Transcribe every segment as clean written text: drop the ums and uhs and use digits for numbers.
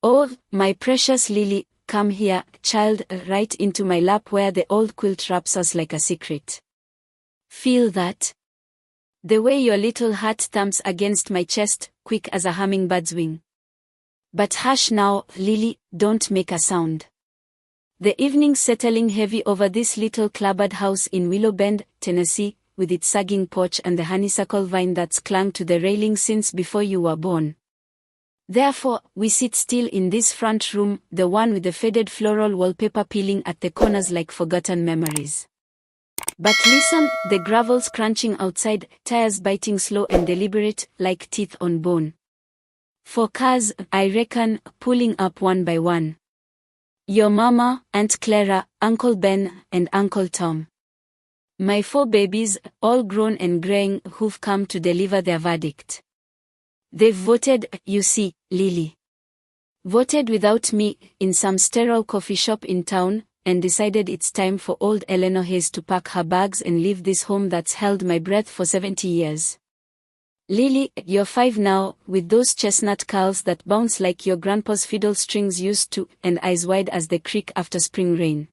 Oh, my precious Lily, come here, child, right into my lap where the old quilt wraps us like a secret. Feel that? The way your little heart thumps against my chest, quick as a hummingbird's wing. But hush now, Lily, don't make a sound. The evening's settling heavy over this little clapboard house in Willow Bend, Tennessee, with its sagging porch and the honeysuckle vine that's clung to the railing since before you were born. Therefore, we sit still in this front room, the one with the faded floral wallpaper peeling at the corners like forgotten memories. But listen, the gravel's crunching outside, tires biting slow and deliberate, like teeth on bone. 4 cars, I reckon, pulling up one by one. Your mama, Aunt Clara, Uncle Ben, and Uncle Tom. My 4 babies, all grown and graying, who've come to deliver their verdict. They've voted, you see, Lily. Voted without me, in some sterile coffee shop in town, and decided it's time for old Eleanor Hayes to pack her bags and leave this home that's held my breath for 70 years. Lily, you're 5 now, with those chestnut curls that bounce like your grandpa's fiddle strings used to, and eyes wide as the creek after spring rain.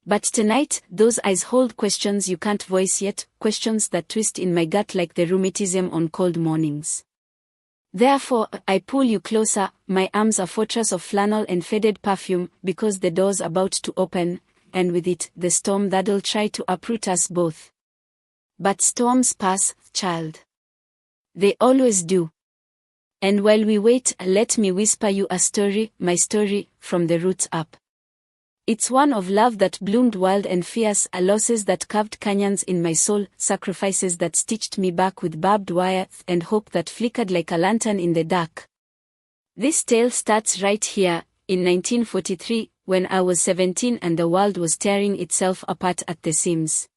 But tonight, those eyes hold questions you can't voice yet, questions that twist in my gut like the rheumatism on cold mornings. Therefore, I pull you closer, my arms a fortress of flannel and faded perfume, because the door's about to open, and with it, the storm that'll try to uproot us both. But storms pass, child. They always do. And while we wait, let me whisper you a story, my story, from the roots up. It's one of love that bloomed wild and fierce, losses that carved canyons in my soul, sacrifices that stitched me back with barbed wire, and hope that flickered like a lantern in the dark. This tale starts right here, in 1943, when I was 17 and the world was tearing itself apart at the seams.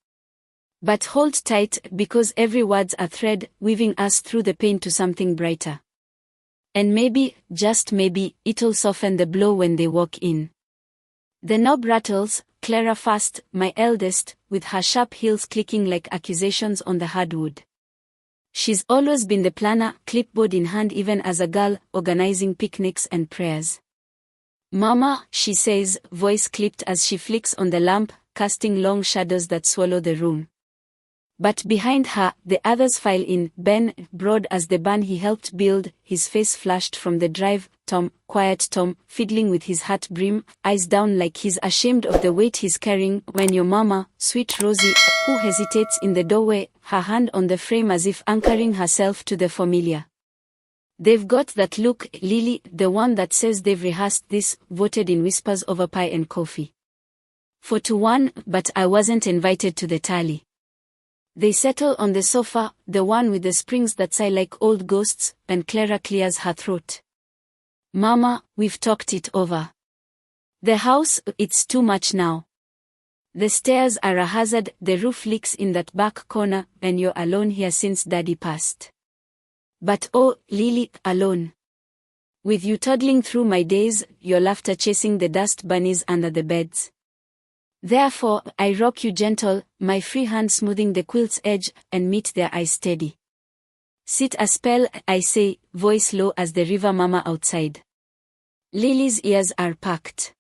But hold tight, because every word's a thread, weaving us through the pain to something brighter. And maybe, just maybe, it'll soften the blow when they walk in. The knob rattles, Clara first, my eldest, with her sharp heels clicking like accusations on the hardwood. She's always been the planner, clipboard in hand even as a girl, organizing picnics and prayers. Mama, she says, voice clipped as she flicks on the lamp, casting long shadows that swallow the room. But behind her, the others file in, Ben, broad as the barn he helped build, his face flushed from the drive, Tom, quiet Tom, fiddling with his hat brim, eyes down like he's ashamed of the weight he's carrying, when your mama, sweet Rosie, who hesitates in the doorway, her hand on the frame as if anchoring herself to the familiar. They've got that look, Lily, the one that says they've rehearsed this, voted in whispers over pie and coffee. 4-1, but I wasn't invited to the tally. They settle on the sofa, the one with the springs that sigh like old ghosts, and Clara clears her throat. Mama, we've talked it over. The house, it's too much now. The stairs are a hazard, the roof leaks in that back corner, and you're alone here since Daddy passed. But oh, Lily, alone. With you toddling through my days, your laughter chasing the dust bunnies under the beds. Therefore, I rock you gentle, my free hand smoothing the quilt's edge, and meet their eyes steady. Sit a spell, I say, voice low as the river mama outside. Lily's ears are packed.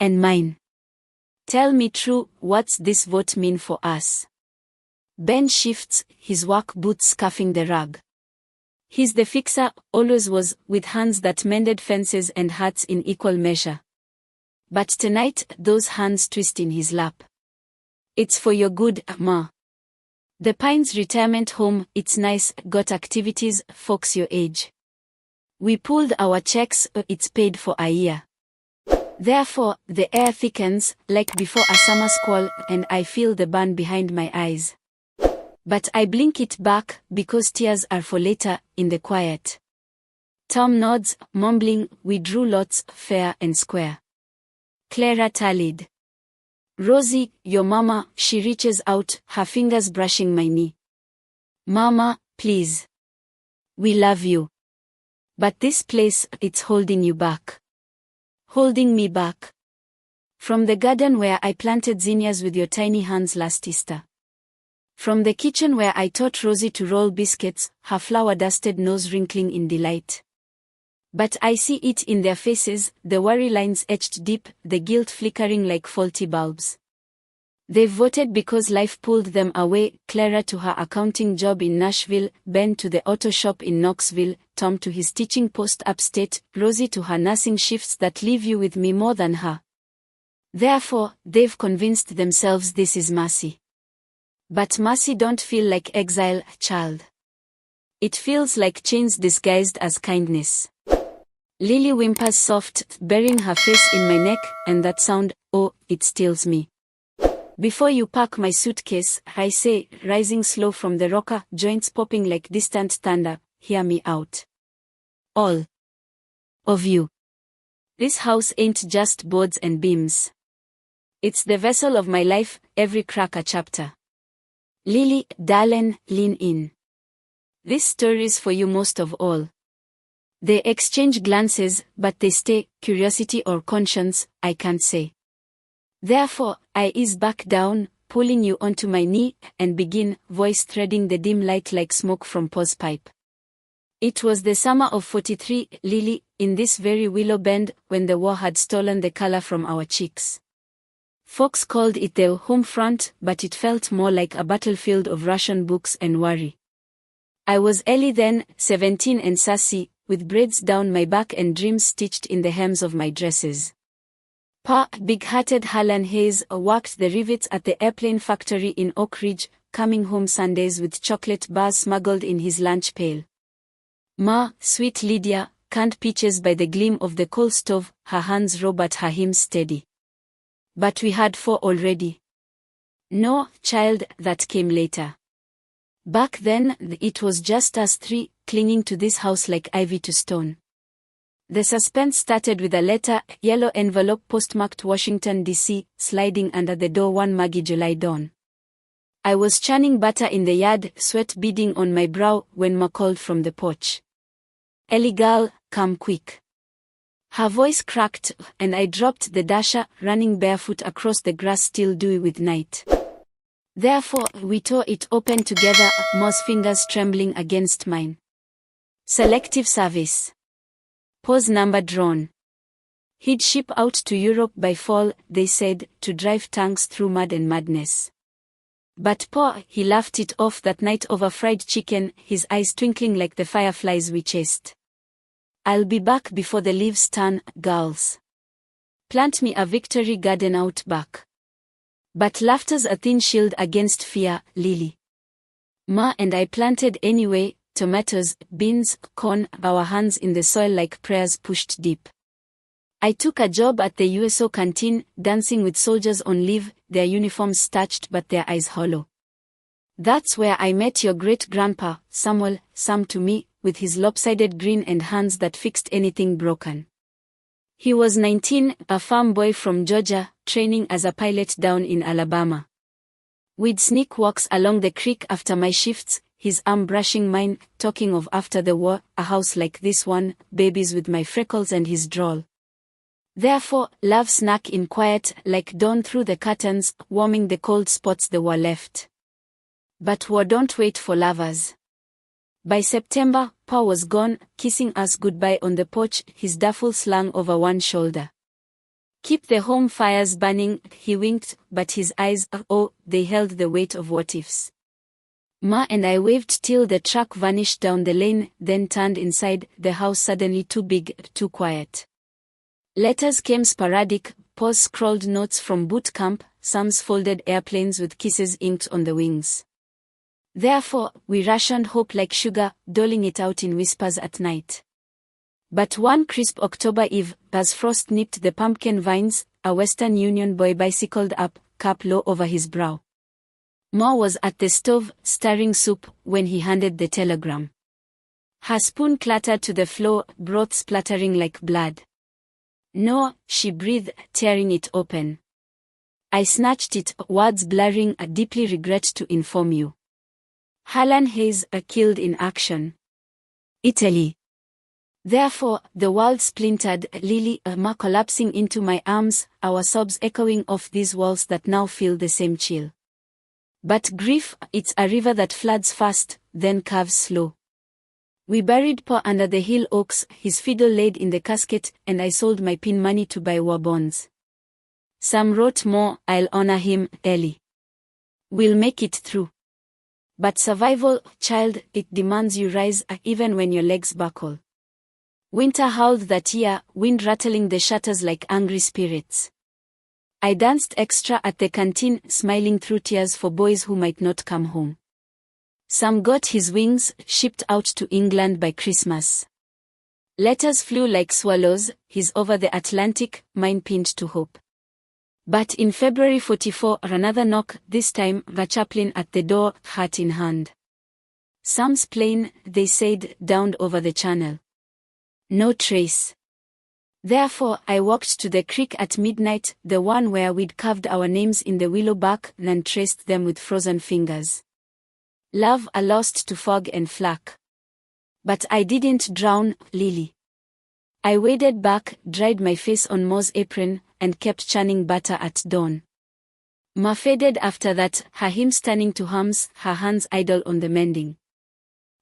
And mine. Tell me true, what's this vote mean for us? Ben shifts, his work boots scuffing the rug. He's the fixer, always was, with hands that mended fences and hearts in equal measure. But tonight, those hands twist in his lap. It's for your good, Ma. The Pines retirement home, it's nice, got activities, folks your age. We pulled our checks, it's paid for a year. Therefore, the air thickens, like before a summer squall, and I feel the burn behind my eyes. But I blink it back, because tears are for later, in the quiet. Tom nods, mumbling, we drew lots, fair and square. Clara tallied. Rosie, your mama, she reaches out, her fingers brushing my knee. Mama, please. We love you. But this place, it's holding you back. Holding me back. From the garden where I planted zinnias with your tiny hands last Easter. From the kitchen where I taught Rosie to roll biscuits, her flour-dusted nose wrinkling in delight. But I see it in their faces, the worry lines etched deep, the guilt flickering like faulty bulbs. They've voted because life pulled them away, Clara to her accounting job in Nashville, Ben to the auto shop in Knoxville, Tom to his teaching post upstate, Rosie to her nursing shifts that leave you with me more than her. Therefore, they've convinced themselves this is mercy. But mercy don't feel like exile, child. It feels like chains disguised as kindness. Lily whimpers soft, burying her face in my neck, and that sound, oh, it stills me. Before you pack my suitcase, I say, rising slow from the rocker, joints popping like distant thunder, hear me out. All of you. This house ain't just boards and beams. It's the vessel of my life, every crack a chapter. Lily, darling, lean in. This story's for you most of all. They exchange glances, but they stay, curiosity or conscience, I can't say. Therefore, I ease back down, pulling you onto my knee, and begin, voice threading the dim light like smoke from Paul's pipe. It was the summer of 43, Lily, in this very willow bend, when the war had stolen the color from our cheeks. Folks called it the home front, but it felt more like a battlefield of Russian books and worry. I was Ellie then, 17 and sassy, with braids down my back and dreams stitched in the hems of my dresses. Pa, big-hearted Harlan Hayes, worked the rivets at the airplane factory in Oak Ridge, coming home Sundays with chocolate bars smuggled in his lunch pail. Ma, sweet Lydia, canned peaches by the gleam of the coal stove, her hands raw but her hymns steady. But we had 4 already. No, child, that came later. Back then, it was just us 3, clinging to this house like ivy to stone. The suspense started with a letter, yellow envelope postmarked Washington, D.C., sliding under the door one muggy July dawn. I was churning butter in the yard, sweat beading on my brow, when Ma called from the porch. Ellie girl, come quick. Her voice cracked, and I dropped the dasher, running barefoot across the grass still dewy with night. Therefore, we tore it open together, Ma's fingers trembling against mine. Selective service. Pause number drawn. He'd ship out to Europe by fall, they said, to drive tanks through mud and madness. But Pa, he laughed it off that night over fried chicken, his eyes twinkling like the fireflies we chased. I'll be back before the leaves turn, girls. Plant me a victory garden out back. But laughter's a thin shield against fear, Lily. Ma and I planted anyway, tomatoes, beans, corn, our hands in the soil like prayers pushed deep. I took a job at the USO canteen, dancing with soldiers on leave, their uniforms starched but their eyes hollow. That's where I met your great-grandpa, Samuel, Sam to me, with his lopsided grin and hands that fixed anything broken. He was 19, a farm boy from Georgia, training as a pilot down in Alabama. We'd sneak walks along the creek after my shifts, his arm brushing mine, talking of after the war, a house like this one, babies with my freckles and his drawl. Therefore, love snuck in quiet, like dawn through the curtains, warming the cold spots the war left. But war don't wait for lovers. By September, Pa was gone, kissing us goodbye on the porch, his duffel slung over one shoulder. Keep the home fires burning, he winked, but his eyes, oh, they held the weight of what-ifs. Ma and I waved till the truck vanished down the lane, then turned inside, the house suddenly too big, too quiet. Letters came sporadic, Pa's scrawled notes from boot camp, Sam's folded airplanes with kisses inked on the wings. Therefore, we rationed hope like sugar, doling it out in whispers at night. But one crisp October eve, as frost nipped the pumpkin vines, a Western Union boy bicycled up, cap low over his brow. Ma was at the stove, stirring soup, when he handed the telegram. Her spoon clattered to the floor, broth splattering like blood. No, she breathed, tearing it open. I snatched it, words blurring, I deeply regret to inform you. Harlan Hayes, killed in action. Italy. Therefore, the world splintered, Lily, Ma collapsing into my arms, our sobs echoing off these walls that now feel the same chill. But grief, it's a river that floods fast, then curves slow. We buried Paul under the hill oaks, his fiddle laid in the casket, and I sold my pin money to buy war bonds. Sam wrote more, I'll honor him, Ellie. We'll make it through. But survival, child, it demands you rise, even when your legs buckle. Winter howled that year, wind rattling the shutters like angry spirits. I danced extra at the canteen, smiling through tears for boys who might not come home. Sam got his wings, shipped out to England by Christmas. Letters flew like swallows, his over the Atlantic, mine pinned to hope. But in February 44, another knock, this time, the chaplain at the door, hat in hand. Sam's plane, they said, downed over the channel. No trace. Therefore, I walked to the creek at midnight, the one where we'd carved our names in the willow bark, and traced them with frozen fingers. Love are lost to fog and flak. But I didn't drown, Lily. I waded back, dried my face on Mo's apron, and kept churning butter at dawn. Ma faded after that, her hymns turning to hums, her hands idle on the mending.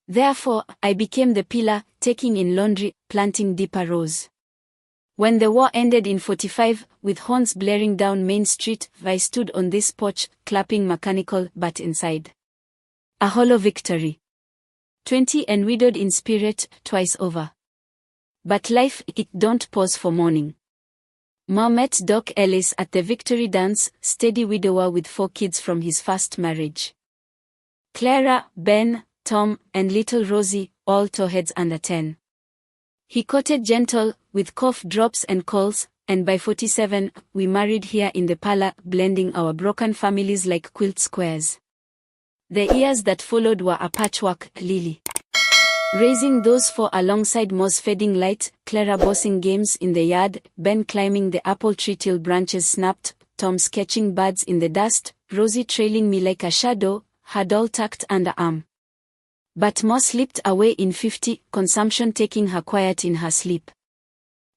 Therefore, I became the pillar, taking in laundry, planting deeper rows. When the war ended in 45, with horns blaring down Main Street, I stood on this porch, clapping mechanical, but inside. A hollow victory. 20 and widowed in spirit, twice over. But life, it don't pause for mourning. Ma met Doc Ellis at the victory dance, steady widower with 4 kids from his first marriage. Clara, Ben, Tom, and little Rosie, all towheads under 10. He courted gentle, with cough drops and calls, and by 47, we married here in the parlor, blending our broken families like quilt squares. The years that followed were a patchwork, Lily. Raising those 4 alongside Mo's fading light, Clara bossing games in the yard, Ben climbing the apple tree till branches snapped, Tom sketching birds in the dust, Rosie trailing me like a shadow, her doll tucked under arm. But Mo slipped away in 50, consumption taking her quiet in her sleep.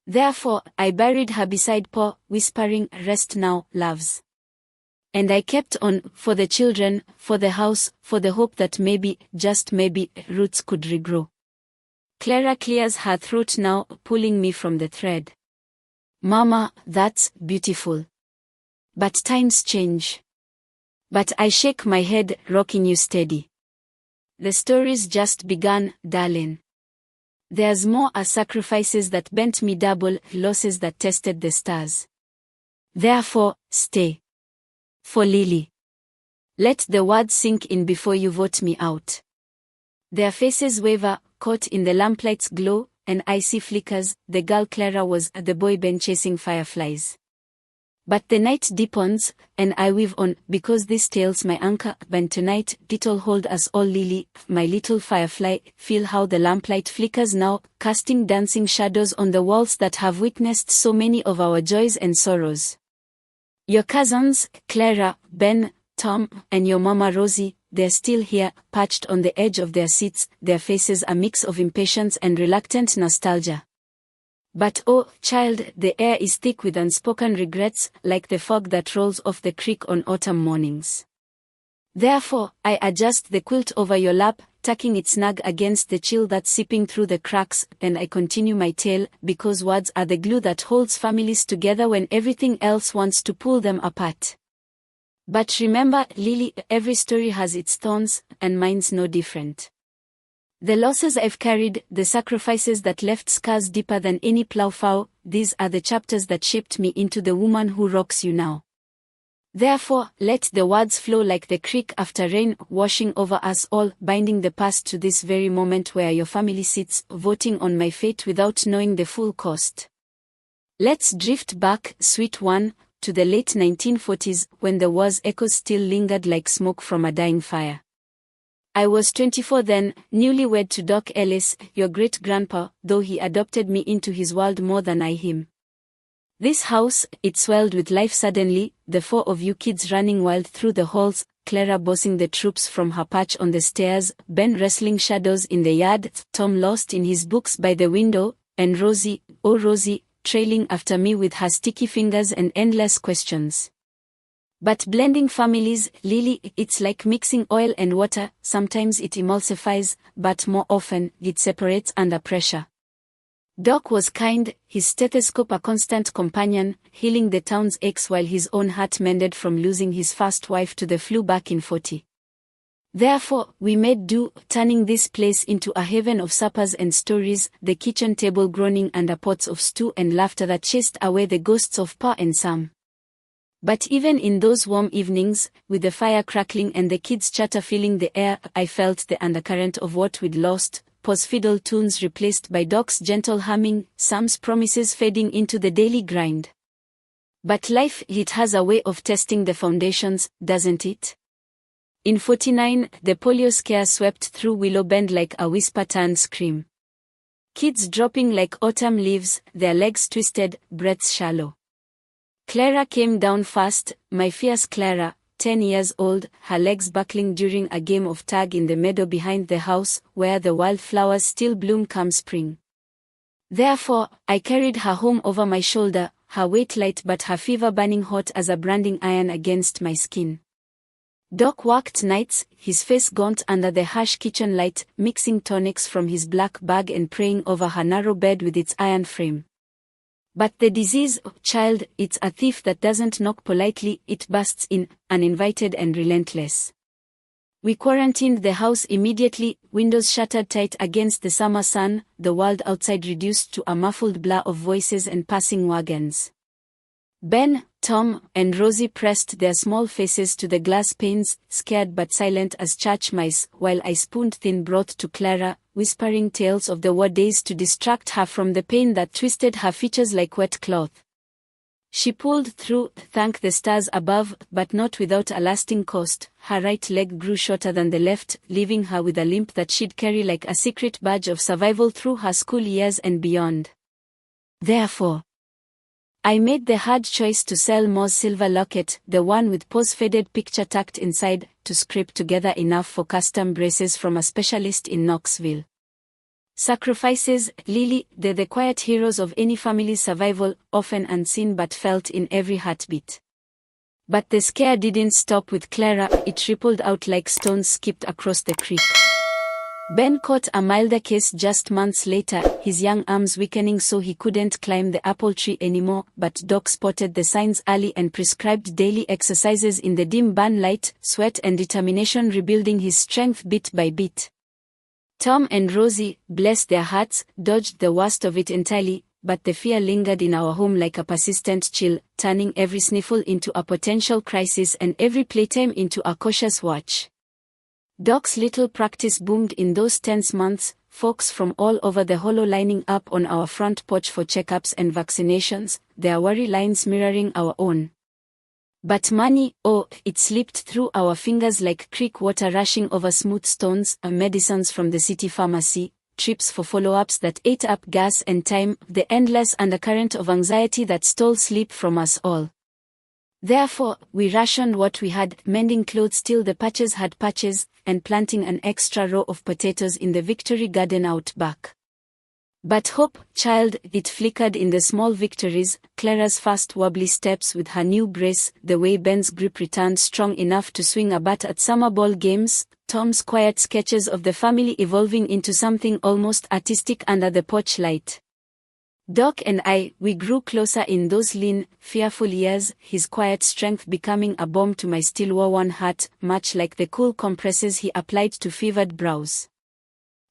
Therefore, I buried her beside Paul, whispering, rest now, loves. And I kept on, for the children, for the house, for the hope that maybe, just maybe, roots could regrow. Clara clears her throat now, pulling me from the thread. Mama, that's beautiful. But times change. But I shake my head, rocking you steady. The story's just begun, darling. There's more sacrifices that bent me double, losses that tested the stars. Therefore, stay. For Lily. Let the words sink in before you vote me out. Their faces waver, caught in the lamplight's glow, and icy flickers, the girl Clara was, the boy Ben chasing fireflies. But the night deepens, and I weave on, because this tale's my anchor, and tonight, it'll hold us all Lily, my little firefly, feel how the lamplight flickers now, casting dancing shadows on the walls that have witnessed so many of our joys and sorrows. Your cousins, Clara, Ben, Tom, and your mama Rosie, they're still here, perched on the edge of their seats, their faces a mix of impatience and reluctant nostalgia. But oh, child, the air is thick with unspoken regrets, like the fog that rolls off the creek on autumn mornings. Therefore, I adjust the quilt over your lap, tucking it snug against the chill that's seeping through the cracks, and I continue my tale, because words are the glue that holds families together when everything else wants to pull them apart. But remember, Lily, every story has its thorns, and mine's no different. The losses I've carried, the sacrifices that left scars deeper than any plow, these are the chapters that shaped me into the woman who rocks you now. Therefore, let the words flow like the creek after rain, washing over us all, binding the past to this very moment where your family sits, voting on my fate without knowing the full cost. Let's drift back, sweet one, to the late 1940s, when the war's echoes still lingered like smoke from a dying fire. I was 24 then, newlywed to Doc Ellis, your great-grandpa, though he adopted me into his world more than I him. This house, it swelled with life suddenly, the 4 of you kids running wild through the halls, Clara bossing the troops from her perch on the stairs, Ben wrestling shadows in the yard, Tom lost in his books by the window, and Rosie, oh Rosie, trailing after me with her sticky fingers and endless questions. But blending families, Lily, it's like mixing oil and water. Sometimes it emulsifies, but more often, it separates under pressure. Doc was kind, his stethoscope a constant companion, healing the town's aches while his own heart mended from losing his first wife to the flu back in 40. Therefore, we made do, turning this place into a heaven of suppers and stories, the kitchen table groaning under pots of stew and laughter that chased away the ghosts of Pa and Sam. But even in those warm evenings, with the fire crackling and the kids' chatter filling the air, I felt the undercurrent of what we'd lost, Pa's fiddle tunes replaced by Doc's gentle humming, Sam's promises fading into the daily grind. But life, it has a way of testing the foundations, doesn't it? In 49, the polio scare swept through Willow Bend like a whisper-turned scream. Kids dropping like autumn leaves, their legs twisted, breaths shallow. Clara came down fast, my fierce Clara, 10 years old, her legs buckling during a game of tag in the meadow behind the house, where the wildflowers still bloom come spring. Therefore, I carried her home over my shoulder, her weight light but her fever burning hot as a branding iron against my skin. Doc worked nights, his face gaunt under the harsh kitchen light, mixing tonics from his black bag and praying over her narrow bed with its iron frame. But the disease, child, it's a thief that doesn't knock politely, it bursts in, uninvited and relentless. We quarantined the house immediately, windows shuttered tight against the summer sun, the world outside reduced to a muffled blur of voices and passing wagons. Ben, Tom, and Rosie pressed their small faces to the glass panes, scared but silent as church mice, while I spooned thin broth to Clara, whispering tales of the war days to distract her from the pain that twisted her features like wet cloth. She pulled through, thank the stars above, but not without a lasting cost. Her right leg grew shorter than the left, leaving her with a limp that she'd carry like a secret badge of survival through her school years and beyond. Therefore, I made the hard choice to sell Mo's silver locket, the one with Pa's faded picture tucked inside, to scrape together enough for custom braces from a specialist in Knoxville. Sacrifices, Lily, they're the quiet heroes of any family's survival, often unseen but felt in every heartbeat. But the scare didn't stop with Clara, it rippled out like stones skipped across the creek. Ben caught a milder case just months later, his young arms weakening so he couldn't climb the apple tree anymore, but Doc spotted the signs early and prescribed daily exercises in the dim barn light, sweat and determination rebuilding his strength bit by bit. Tom and Rosie, bless their hearts, dodged the worst of it entirely, but the fear lingered in our home like a persistent chill, turning every sniffle into a potential crisis and every playtime into a cautious watch. Doc's little practice boomed in those tense months, folks from all over the hollow lining up on our front porch for checkups and vaccinations, their worry lines mirroring our own. But money, oh, it slipped through our fingers like creek water rushing over smooth stones, medicines from the city pharmacy, trips for follow-ups that ate up gas and time, the endless undercurrent of anxiety that stole sleep from us all. Therefore, we rationed what we had, mending clothes till the patches had patches, and planting an extra row of potatoes in the Victory Garden out back. But hope, child, it flickered in the small victories, Clara's fast wobbly steps with her new brace, the way Ben's grip returned strong enough to swing a bat at summer ball games, Tom's quiet sketches of the family evolving into something almost artistic under the porch light. Doc and I, we grew closer in those lean, fearful years, his quiet strength becoming a balm to my still war-worn heart, much like the cool compresses he applied to fevered brows.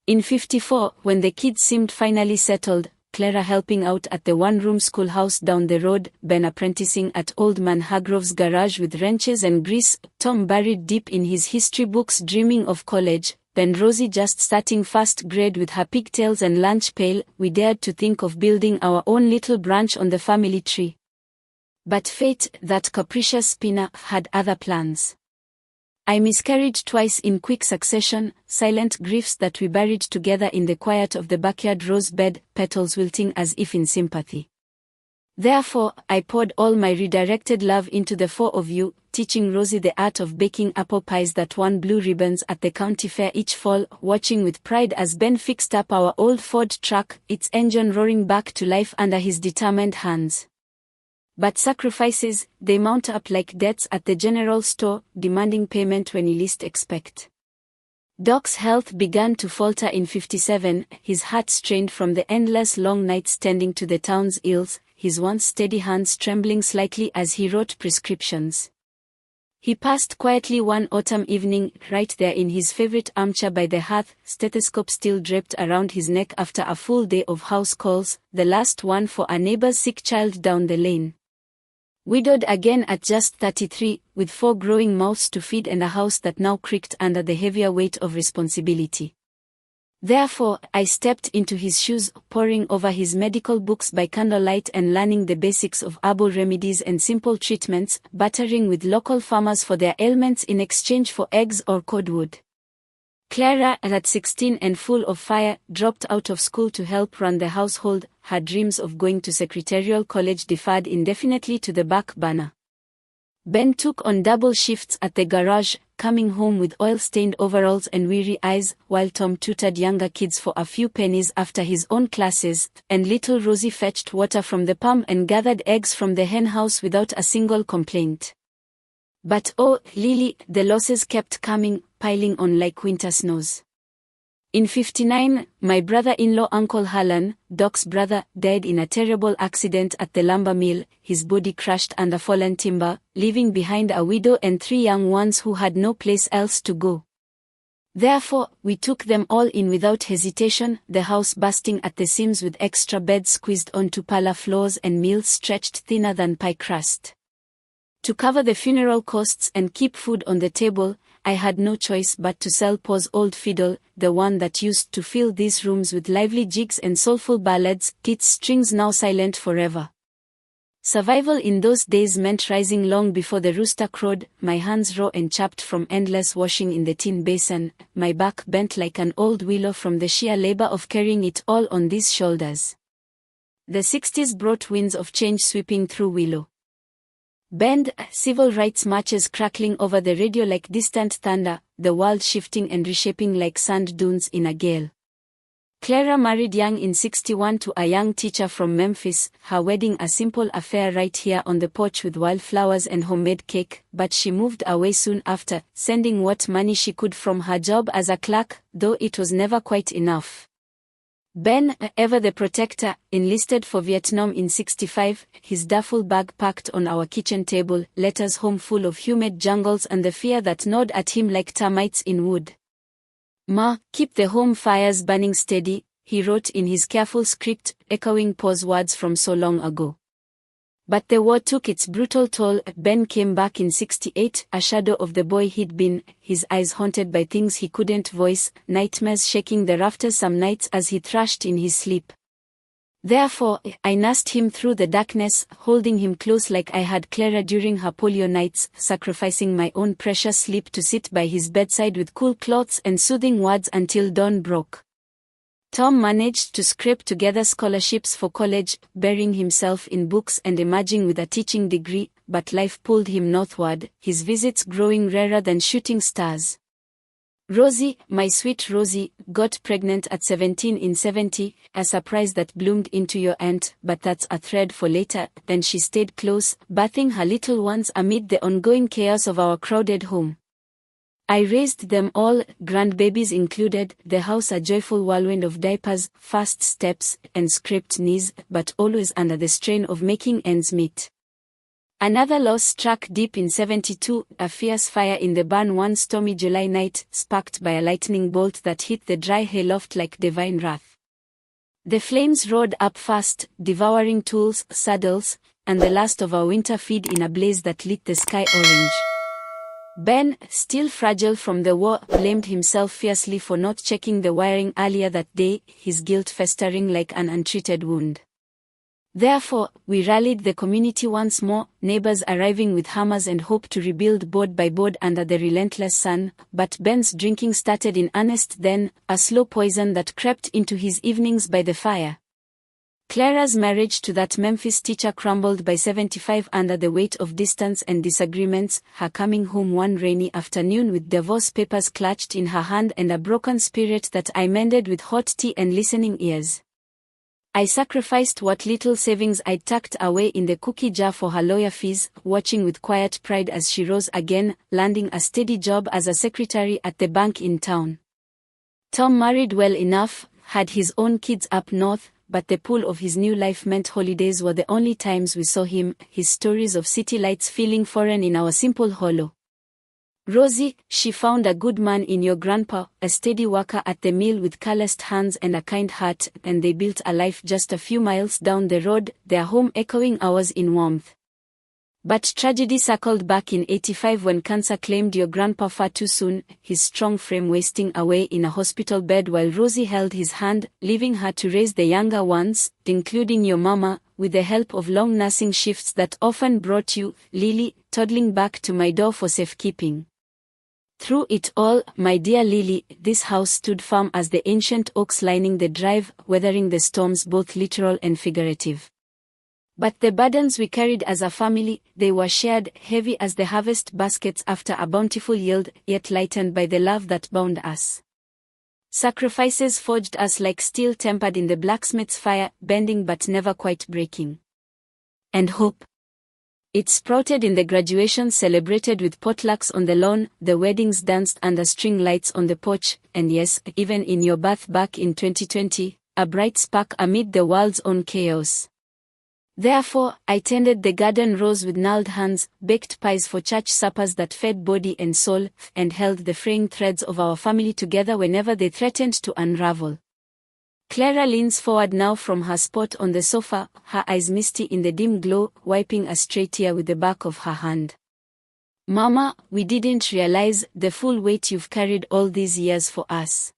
In 54, when the kids seemed finally settled, Clara helping out at the one-room schoolhouse down the road, Ben apprenticing at Old Man Hargrove's garage with wrenches and grease, Tom buried deep in his history books dreaming of college, then Rosie just starting first grade with her pigtails and lunch pail, we dared to think of building our own little branch on the family tree. But fate, that capricious spinner, had other plans. I miscarried twice in quick succession, silent griefs that we buried together in the quiet of the backyard rose bed, petals wilting as if in sympathy. Therefore, I poured all my redirected love into the four of you, teaching Rosie the art of baking apple pies that won blue ribbons at the county fair each fall, watching with pride as Ben fixed up our old Ford truck, its engine roaring back to life under his determined hands. But sacrifices, they mount up like debts at the general store, demanding payment when you least expect. Doc's health began to falter in 57, his heart strained from the endless long nights tending to the town's ills, his once steady hands trembling slightly as he wrote prescriptions. He passed quietly one autumn evening, right there in his favorite armchair by the hearth, stethoscope still draped around his neck after a full day of house calls, the last one for a neighbor's sick child down the lane. Widowed again at just 33, with 4 growing mouths to feed and a house that now creaked under the heavier weight of responsibility. Therefore, I stepped into his shoes, poring over his medical books by candlelight and learning the basics of herbal remedies and simple treatments, bartering with local farmers for their ailments in exchange for eggs or cordwood. Clara, at 16 and full of fire, dropped out of school to help run the household, her dreams of going to secretarial college deferred indefinitely to the back burner. Ben took on double shifts at the garage, coming home with oil-stained overalls and weary eyes, while Tom tutored younger kids for a few pennies after his own classes, and little Rosie fetched water from the pump and gathered eggs from the hen house without a single complaint. But oh, Lily, the losses kept coming, piling on like winter snows. In 59, my brother-in-law Uncle Harlan, Doc's brother, died in a terrible accident at the lumber mill, his body crushed under fallen timber, leaving behind a widow and 3 young ones who had no place else to go. Therefore, we took them all in without hesitation, the house bursting at the seams with extra beds squeezed onto parlor floors and meals stretched thinner than pie crust. To cover the funeral costs and keep food on the table, I had no choice but to sell Pa's old fiddle, the one that used to fill these rooms with lively jigs and soulful ballads, its strings now silent forever. Survival in those days meant rising long before the rooster crowed, my hands raw and chapped from endless washing in the tin basin, my back bent like an old willow from the sheer labor of carrying it all on these shoulders. The 60s brought winds of change sweeping through Willow Bend, civil rights marches crackling over the radio like distant thunder, the world shifting and reshaping like sand dunes in a gale. Clara married young in 61 to a young teacher from Memphis, her wedding a simple affair right here on the porch with wildflowers and homemade cake, but she moved away soon after, sending what money she could from her job as a clerk, though it was never quite enough. Ben, ever the protector, enlisted for Vietnam in 65, his duffel bag packed on our kitchen table, letters home full of humid jungles and the fear that gnawed at him like termites in wood. Ma, keep the home fires burning steady, he wrote in his careful script, echoing Pa's words from so long ago. But the war took its brutal toll. Ben came back in 68, a shadow of the boy he'd been, his eyes haunted by things he couldn't voice, nightmares shaking the rafters some nights as he thrashed in his sleep. Therefore, I nursed him through the darkness, holding him close like I had Clara during her polio nights, sacrificing my own precious sleep to sit by his bedside with cool cloths and soothing words until dawn broke. Tom managed to scrape together scholarships for college, burying himself in books and emerging with a teaching degree, but life pulled him northward, his visits growing rarer than shooting stars. Rosie, my sweet Rosie, got pregnant at 17 in 70, a surprise that bloomed into your aunt, but that's a thread for later. Then she stayed close, birthing her little ones amid the ongoing chaos of our crowded home. I raised them all, grandbabies included, the house a joyful whirlwind of diapers, fast steps, and scraped knees, but always under the strain of making ends meet. Another loss struck deep in 72, a fierce fire in the barn one stormy July night, sparked by a lightning bolt that hit the dry hayloft like divine wrath. The flames roared up fast, devouring tools, saddles, and the last of our winter feed in a blaze that lit the sky orange. Ben, still fragile from the war, blamed himself fiercely for not checking the wiring earlier that day, his guilt festering like an untreated wound. Therefore, we rallied the community once more, neighbors arriving with hammers and hope to rebuild board by board under the relentless sun, but Ben's drinking started in earnest then, a slow poison that crept into his evenings by the fire. Clara's marriage to that Memphis teacher crumbled by 75 under the weight of distance and disagreements, her coming home one rainy afternoon with divorce papers clutched in her hand and a broken spirit that I mended with hot tea and listening ears. I sacrificed what little savings I'd tucked away in the cookie jar for her lawyer fees, watching with quiet pride as she rose again, landing a steady job as a secretary at the bank in town. Tom married well enough, had his own kids up north, but the pull of his new life meant holidays were the only times we saw him, his stories of city lights feeling foreign in our simple hollow. Rosie, she found a good man in your grandpa, a steady worker at the mill with calloused hands and a kind heart, and they built a life just a few miles down the road, their home echoing ours in warmth. But tragedy circled back in '85 when cancer claimed your grandpa far too soon, his strong frame wasting away in a hospital bed while Rosie held his hand, leaving her to raise the younger ones, including your mama, with the help of long nursing shifts that often brought you, Lily, toddling back to my door for safekeeping. Through it all, my dear Lily, this house stood firm as the ancient oaks lining the drive, weathering the storms both literal and figurative. But the burdens we carried as a family, they were shared, heavy as the harvest baskets after a bountiful yield, yet lightened by the love that bound us. Sacrifices forged us like steel tempered in the blacksmith's fire, bending but never quite breaking. And hope. It sprouted in the graduations celebrated with potlucks on the lawn, the weddings danced under string lights on the porch, and yes, even in your birth back in 2020, a bright spark amid the world's own chaos. Therefore, I tended the garden rose with gnarled hands, baked pies for church suppers that fed body and soul, and held the fraying threads of our family together whenever they threatened to unravel. Clara leans forward now from her spot on the sofa, her eyes misty in the dim glow, wiping a stray tear with the back of her hand. Mama, we didn't realize the full weight you've carried all these years for us.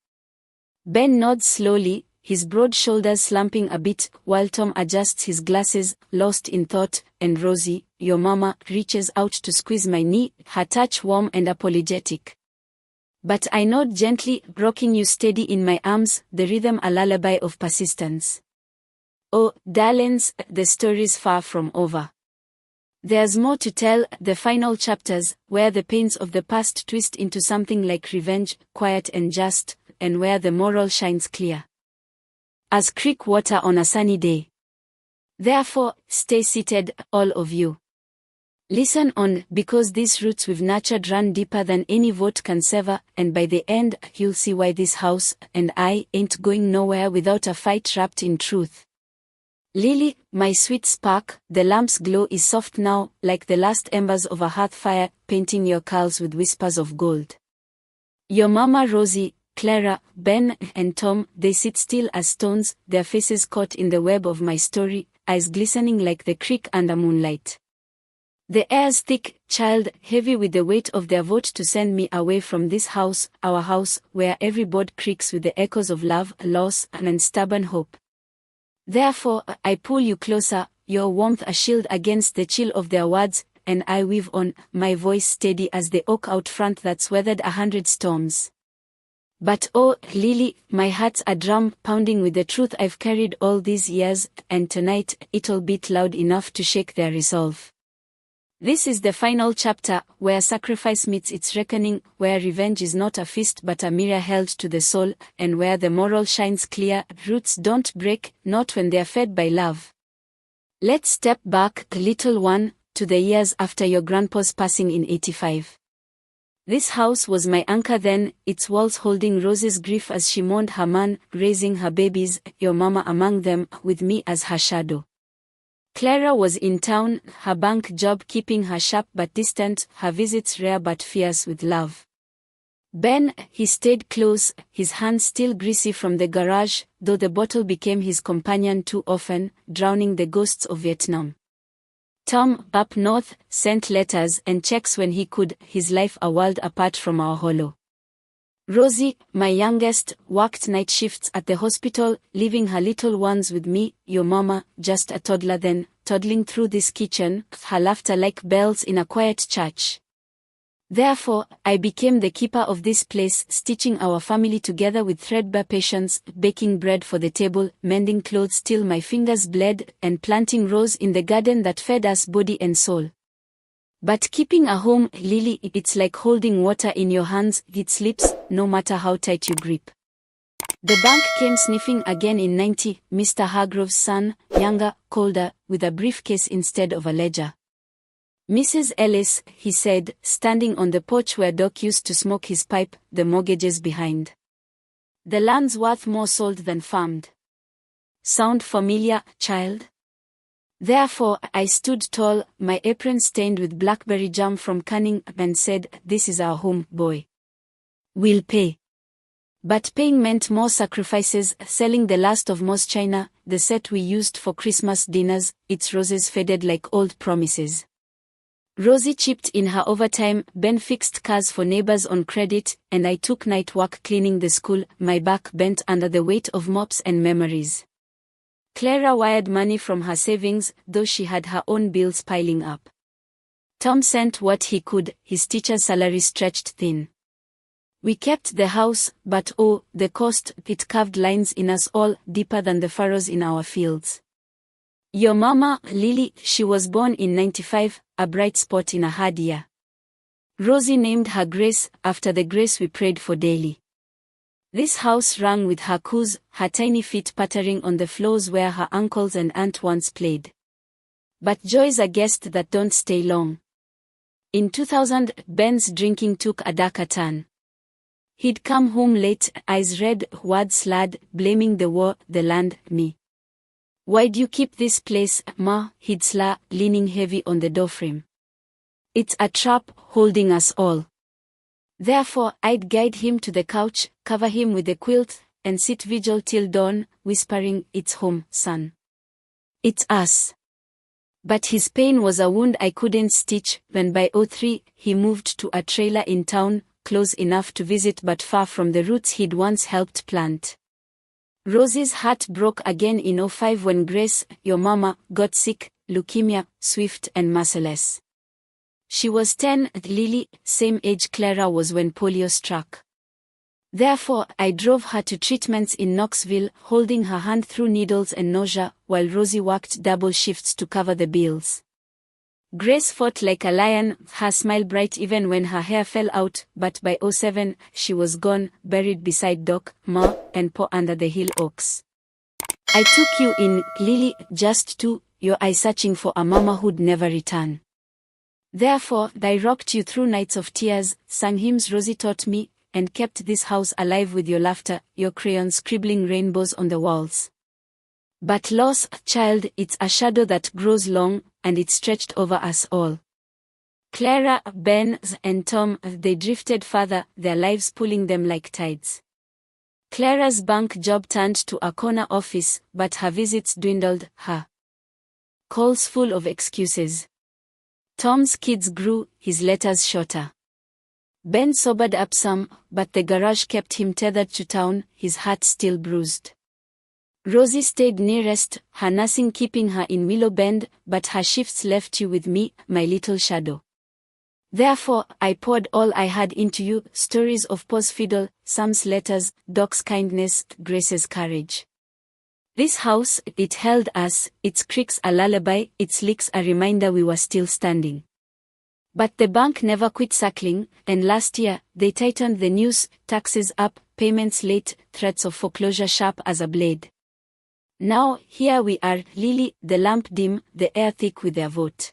Ben nods slowly, his broad shoulders slumping a bit, while Tom adjusts his glasses, lost in thought, and Rosie, your mama, reaches out to squeeze my knee, her touch warm and apologetic. But I nod gently, rocking you steady in my arms, the rhythm a lullaby of persistence. Oh, darlings, the story's far from over. There's more to tell, the final chapters, where the pains of the past twist into something like revenge, quiet and just, and where the moral shines clear as creek water on a sunny day. Therefore, stay seated, all of you. Listen on, because these roots we've nurtured run deeper than any vote can sever, and by the end, you'll see why this house, and I, ain't going nowhere without a fight wrapped in truth. Lily, my sweet spark, the lamp's glow is soft now, like the last embers of a hearth fire, painting your curls with whispers of gold. Your mama Rosie, Clara, Ben, and Tom, they sit still as stones, their faces caught in the web of my story, eyes glistening like the creek under moonlight. The air's thick, child, heavy with the weight of their vote to send me away from this house, our house, where every board creaks with the echoes of love, loss, and stubborn hope. Therefore, I pull you closer, your warmth a shield against the chill of their words, and I weave on, my voice steady as the oak out front that's weathered 100 storms. But oh, Lily, my heart's a drum pounding with the truth I've carried all these years, and tonight, it'll beat loud enough to shake their resolve. This is the final chapter, where sacrifice meets its reckoning, where revenge is not a fist but a mirror held to the soul, and where the moral shines clear, roots don't break, not when they're fed by love. Let's step back, little one, to the years after your grandpa's passing in '85. This house was my anchor then, its walls holding Rose's grief as she mourned her man, raising her babies, your mama among them, with me as her shadow. Clara was in town, her bank job keeping her sharp but distant, her visits rare but fierce with love. Ben, he stayed close, his hands still greasy from the garage, though the bottle became his companion too often, drowning the ghosts of Vietnam. Tom, up north, sent letters and checks when he could, his life a world apart from our hollow. Rosie, my youngest, worked night shifts at the hospital, leaving her little ones with me, your mama, just a toddler then, toddling through this kitchen, her laughter like bells in a quiet church. Therefore, I became the keeper of this place, stitching our family together with threadbare patience, baking bread for the table, mending clothes till my fingers bled, and planting rose in the garden that fed us body and soul. But keeping a home, Lily, it's like holding water in your hands, it slips, no matter how tight you grip. The bank came sniffing again in 90, Mr. Hargrove's son, younger, colder, with a briefcase instead of a ledger. Mrs. Ellis, he said, standing on the porch where Doc used to smoke his pipe, the mortgages behind. The land's worth more sold than farmed. Sound familiar, child? Therefore, I stood tall, my apron stained with blackberry jam from canning, and said, "This is our home, boy. We'll pay." But paying meant more sacrifices, selling the last of Moss china, the set we used for Christmas dinners, its roses faded like old promises. Rosie chipped in her overtime, Ben fixed cars for neighbors on credit, and I took night work cleaning the school, my back bent under the weight of mops and memories. Clara wired money from her savings, though she had her own bills piling up. Tom sent what he could, his teacher's salary stretched thin. We kept the house, but oh, the cost, it carved lines in us all, deeper than the furrows in our fields. Your mama, Lily, she was born in 95, a bright spot in a hard year. Rosie named her Grace, after the grace we prayed for daily. This house rang with her coos, her tiny feet pattering on the floors where her uncles and aunt once played. But joy's a guest that don't stay long. In 2000, Ben's drinking took a darker turn. He'd come home late, eyes red, words slurred, blaming the war, the land, me. "Why'd you keep this place, Ma?" he'd slur, leaning heavy on the doorframe. "It's a trap, holding us all." Therefore, I'd guide him to the couch, cover him with a quilt, and sit vigil till dawn, whispering, "It's home, son. It's us." But his pain was a wound I couldn't stitch, when by 03, he moved to a trailer in town, close enough to visit but far from the roots he'd once helped plant. Rosie's heart broke again in 05 when Grace, your mama, got sick, leukemia, swift and merciless. She was 10, Lily, same age Clara was when polio struck. Therefore, I drove her to treatments in Knoxville, holding her hand through needles and nausea, while Rosie worked double shifts to cover the bills. Grace fought like a lion, her smile bright even when her hair fell out, but by 07, she was gone, buried beside Doc, Ma, and Po under the hill oaks. I took you in, Lily, just to, your eye searching for a mama who'd never return. Therefore, I rocked you through nights of tears, sang hymns Rosie taught me, and kept this house alive with your laughter, your crayons scribbling rainbows on the walls. But loss, child, it's a shadow that grows long, and it stretched over us all. Clara, Ben, and Tom, they drifted further, their lives pulling them like tides. Clara's bank job turned to a corner office, but her visits dwindled, her calls full of excuses. Tom's kids grew, his letters shorter. Ben sobered up some, but the garage kept him tethered to town, his heart still bruised. Rosie stayed nearest, her nursing keeping her in Willow Bend, but her shifts left you with me, my little shadow. Therefore, I poured all I had into you, stories of Pa's fiddle, Sam's letters, Doc's kindness, Grace's courage. This house, it held us, its creaks a lullaby, its leaks a reminder we were still standing. But the bank never quit circling, and last year, they tightened the noose, taxes up, payments late, threats of foreclosure sharp as a blade. Now, here we are, Lily, the lamp dim, the air thick with their vote.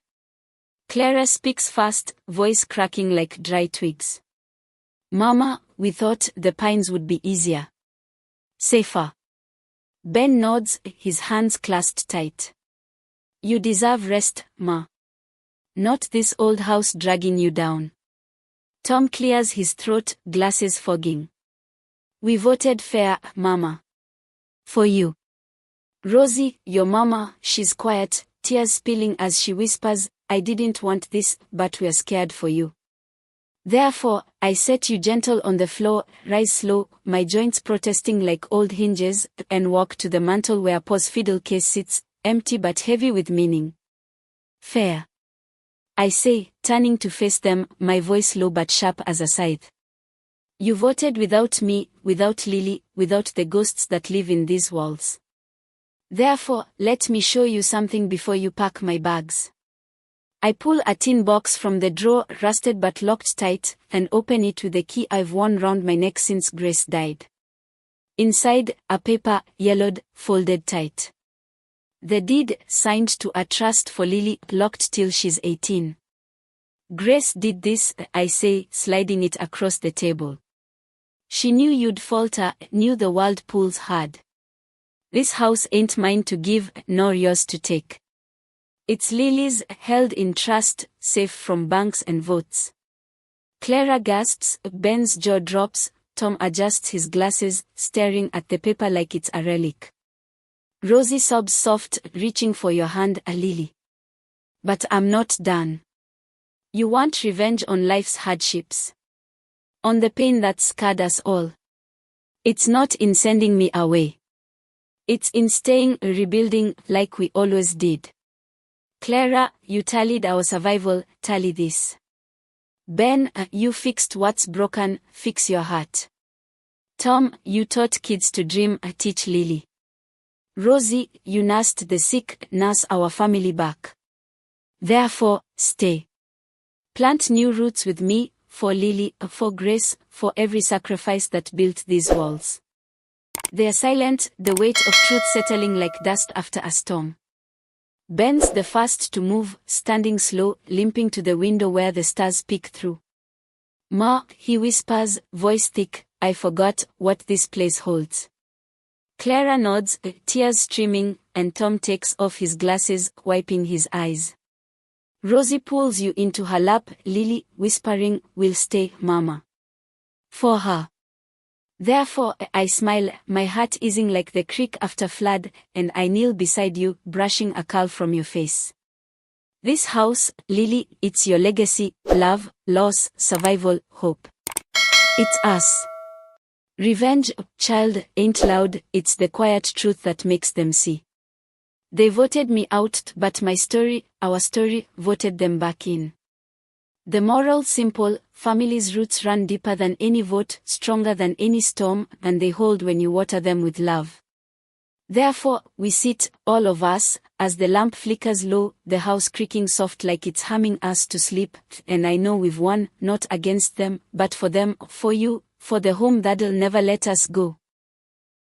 Clara speaks fast, voice cracking like dry twigs. Mama, we thought the pines would be easier. Safer. Ben nods, his hands clasped tight. You deserve rest, Ma. Not this old house dragging you down. Tom clears his throat, glasses fogging. We voted fair, Mama. For you. Rosie, your mama, she's quiet, tears spilling as she whispers, I didn't want this, but we're scared for you. Therefore, I set you gentle on the floor, rise slow, my joints protesting like old hinges, and walk to the mantel where Pa's fiddle case sits, empty but heavy with meaning. Fair. I say, turning to face them, my voice low but sharp as a scythe. You voted without me, without Lily, without the ghosts that live in these walls. Therefore, let me show you something before you pack my bags. I pull a tin box from the drawer, rusted but locked tight, and open it with the key I've worn round my neck since Grace died. Inside, a paper, yellowed, folded tight. The deed, signed to a trust for Lily, locked till she's 18. Grace did this, I say, sliding it across the table. She knew you'd falter, knew the world pulls hard. This house ain't mine to give, nor yours to take. It's Lily's, held in trust, safe from banks and votes. Clara gasps, Ben's jaw drops, Tom adjusts his glasses, staring at the paper like it's a relic. Rosie sobs soft, reaching for your hand, Lily. But I'm not done. You want revenge on life's hardships. On the pain that scarred us all. It's not in sending me away. It's in staying, rebuilding, like we always did. Clara, you tallied our survival, tally this. Ben, you fixed what's broken, fix your heart. Tom, you taught kids to dream, teach Lily. Rosie, you nursed the sick, nurse our family back. Therefore, stay. Plant new roots with me, for Lily, for Grace, for every sacrifice that built these walls. They are silent, the weight of truth settling like dust after a storm. Ben's the first to move, standing slow, limping to the window where the stars peek through. Ma, he whispers, voice thick, I forgot what this place holds. Clara nods, tears streaming, and Tom takes off his glasses, wiping his eyes. Rosie pulls you into her lap, Lily, whispering, we'll stay, Mama. For her. Therefore, I smile, my heart easing like the creek after flood, and I kneel beside you, brushing a curl from your face. This house, Lily, it's your legacy, love, loss, survival, hope. It's us. Revenge, child, ain't loud, it's the quiet truth that makes them see. They voted me out, but my story, our story, voted them back in. The moral simple, family's roots run deeper than any vote, stronger than any storm, and they hold when you water them with love. Therefore, we sit, all of us, as the lamp flickers low, the house creaking soft like it's humming us to sleep, and I know we've won, not against them, but for them, for you, for the home that'll never let us go.